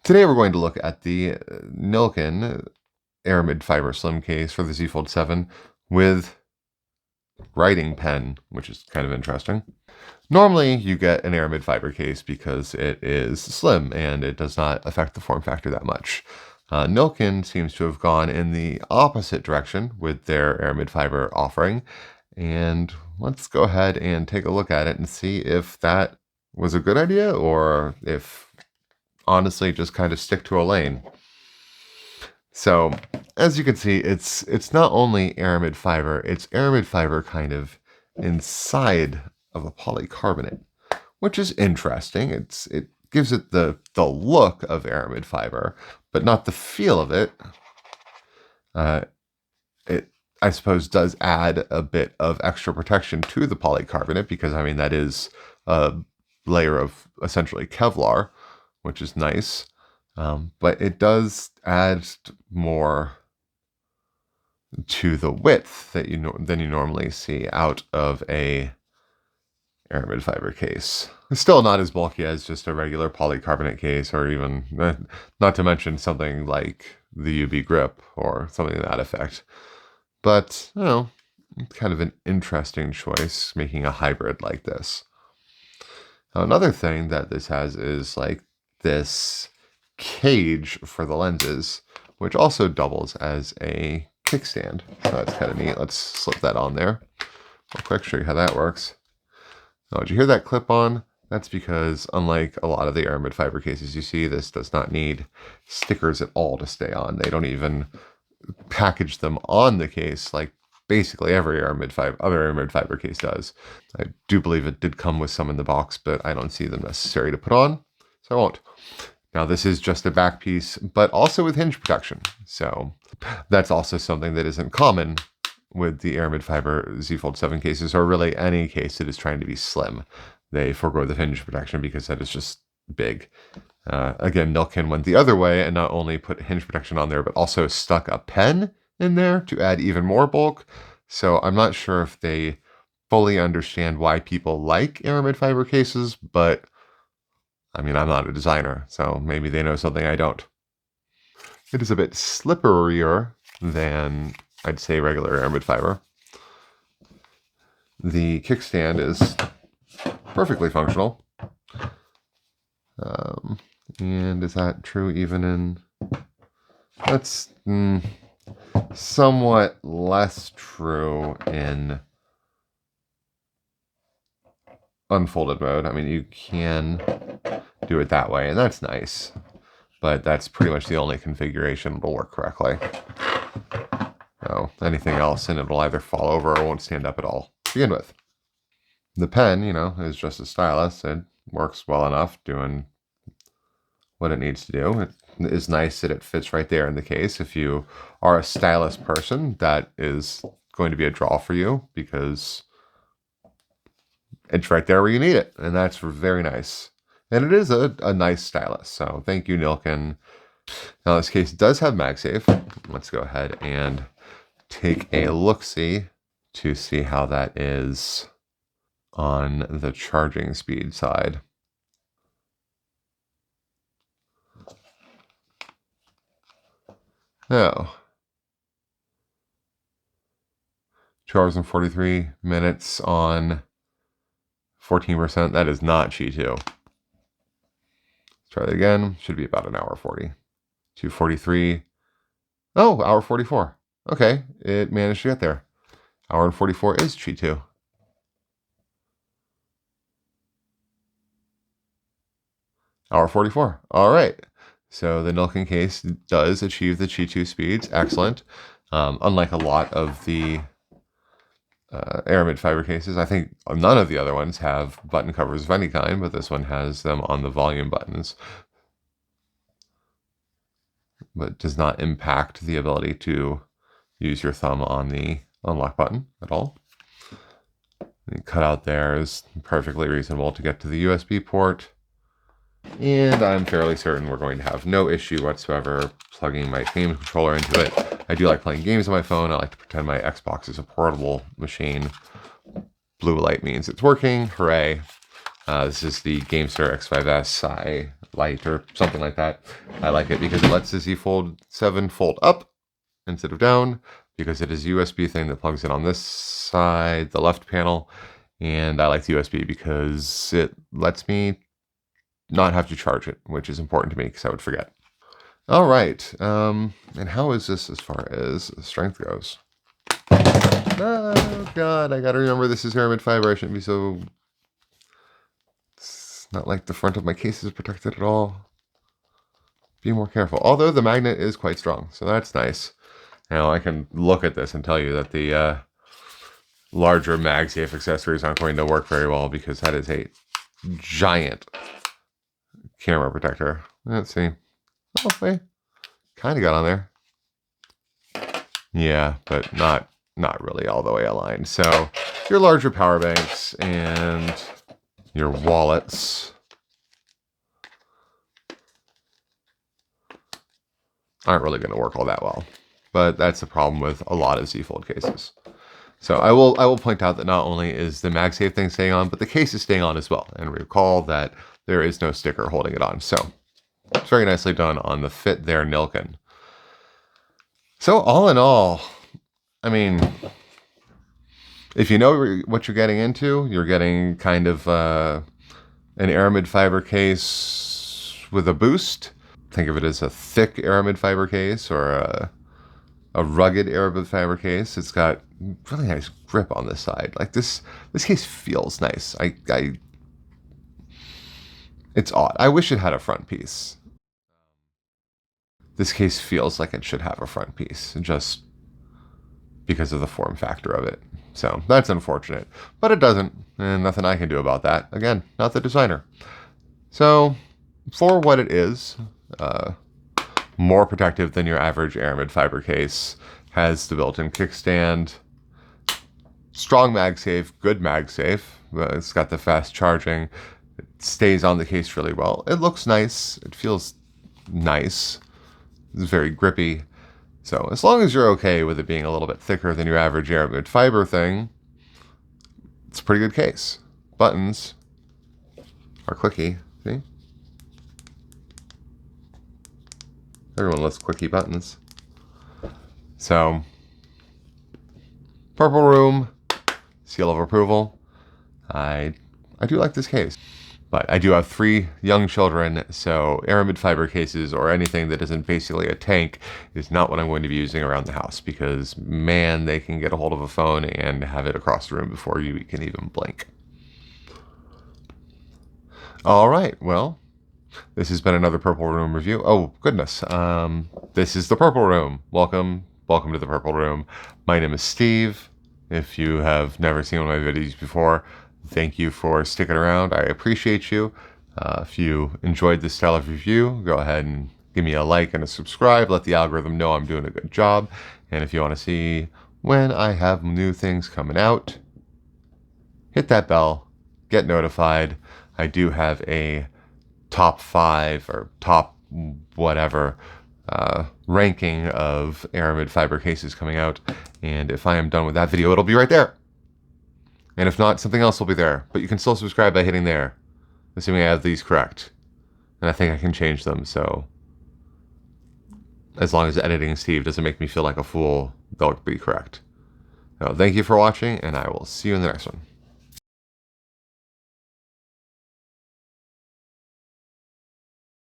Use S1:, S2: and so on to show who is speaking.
S1: Today we're going to look at the Nillkin Aramid Fiber Slim case for the Z Fold 7 with writing pen, which is kind of interesting. Normally you get an Aramid Fiber case because it is slim and it does not affect the form factor that much. Nillkin seems to have gone in the opposite direction with their Aramid Fiber offering, and let's go ahead and take a look at it and see if that was a good idea or if honestly just kind of stick to a lane. So as you can see, it's not only Aramid Fiber, it's Aramid Fiber kind of inside of a polycarbonate, which is interesting. It gives it the look of Aramid Fiber, but not the feel of it. It, I suppose, does add a bit of extra protection to the polycarbonate because, I mean, that is a layer of essentially Kevlar, which is nice. But it does add more to the width that than you normally see out of a Aramid Fiber case. It's still not as bulky as just a regular polycarbonate case, or even, not to mention something like the UB grip or something to that effect. But, you know, kind of an interesting choice, making a hybrid like this. Now, another thing that this has is like this cage for the lenses, which also doubles as a kickstand. So that's kind of neat. Let's slip that on there real quick, show you how that works. Now, did you hear that clip on? That's because unlike a lot of the Aramid Fiber cases you see, this does not need stickers at all to stay on. They don't even package them on the case like basically every other Aramid Fiber case does. I do believe it did come with some in the box, but I don't see them necessary to put on, so I won't. Now this is just a back piece, but also with hinge protection. So that's also something that isn't common with the Aramid Fiber Z Fold 7 cases, or really any case that is trying to be slim. They forego the hinge protection because that is just big. Again, Nillkin went the other way and not only put hinge protection on there, but also stuck a pen in there to add even more bulk. So I'm not sure if they fully understand why people like Aramid Fiber cases, but I mean, I'm not a designer, so maybe they know something I don't. It is a bit slipperier than, I'd say, regular Aramid Fiber. The kickstand is perfectly functional. And is that true even in... That's somewhat less true in unfolded mode. I mean, you can do it that way, and that's nice. But that's pretty much the only configuration that'll work correctly. So anything else, and it'll either fall over or won't stand up at all to begin with. The pen, you know, is just a stylus. It works well enough doing what it needs to do. It is nice that it fits right there in the case. If you are a stylus person, that is going to be a draw for you because it's right there where you need it, and that's very nice. And it is a nice stylus, so thank you, Nillkin. Now this case does have MagSafe. Let's go ahead and take a look-see to see how that is on the charging speed side. Now, 2 hours and 43 minutes on 14%. That is not Qi2. Let's try that again. Should be about an hour 40. 2:43. Oh, hour 44. Okay, it managed to get there. Hour and 44 is Qi2. Hour 44. All right. So the Nillkin case does achieve the Qi2 speeds. Excellent. Unlike a lot of the Aramid Fiber cases, I think none of the other ones have button covers of any kind, but this one has them on the volume buttons. But does not impact the ability to use your thumb on the unlock button at all. The cutout there is perfectly reasonable to get to the USB port. And I'm fairly certain we're going to have no issue whatsoever plugging my game controller into it. I do like playing games on my phone. I like to pretend my Xbox is a portable machine. Blue light means it's working. Hooray. This is the GameStar X5S. I light or something like that. I like it because it lets the Z Fold 7 fold up instead of down, because it is a USB thing that plugs in on this side, the left panel. And I like the USB because it lets me not have to charge it, which is important to me because I would forget. All right, and how is this as far as strength goes? Oh God, I gotta remember this is Aramid Fiber. I shouldn't be so... It's not like the front of my case is protected at all. Be more careful. Although the magnet is quite strong, so that's nice. Now I can look at this and tell you that the larger MagSafe accessories aren't going to work very well because that is a giant camera protector. Let's see. Oh, wait. Kind of got on there. Yeah, but not really all the way aligned. So your larger power banks and your wallets aren't really going to work all that well. But that's the problem with a lot of Z Fold cases. So I will point out that not only is the MagSafe thing staying on, but the case is staying on as well. And recall that there is no sticker holding it on. So it's very nicely done on the Fit There Nillkin. So all in all, I mean, if you know what you're getting into, you're getting kind of an Aramid Fiber case with a boost. Think of it as a thick Aramid Fiber case or a rugged Aramid Fiber case. It's got really nice grip on this side. Like this case feels nice. It's odd. I wish it had a front piece. This case feels like it should have a front piece, just because of the form factor of it. So that's unfortunate, but it doesn't, and nothing I can do about that. Again, not the designer. So for what it is, more protective than your average Aramid Fiber case, has the built-in kickstand, strong MagSafe, good MagSafe. It's got the fast charging. It stays on the case really well. It looks nice. It feels nice. It's very grippy. So as long as you're okay with it being a little bit thicker than your average Aramid Fiber thing, it's a pretty good case. Buttons are clicky. See? Everyone loves clicky buttons. So, Purple Room, seal of approval. I do like this case. But I do have 3 young children, so Aramid Fiber cases or anything that isn't basically a tank is not what I'm going to be using around the house because, man, they can get a hold of a phone and have it across the room before you can even blink. All right, well, this has been another Purple Room review. Oh, goodness. This is the Purple Room. Welcome to the Purple Room. My name is Steve. If you have never seen one of my videos before, thank you for sticking around. I appreciate you. If you enjoyed this style of review, go ahead and give me a like and a subscribe. Let the algorithm know I'm doing a good job. And if you want to see when I have new things coming out, hit that bell, get notified. I do have a top 5 or top whatever ranking of Aramid Fiber cases coming out. And if I am done with that video, it'll be right there. And if not, something else will be there. But you can still subscribe by hitting there, assuming I have these correct. And I think I can change them, so as long as editing Steve doesn't make me feel like a fool, they'll be correct. So thank you for watching, and I will see you in the next one.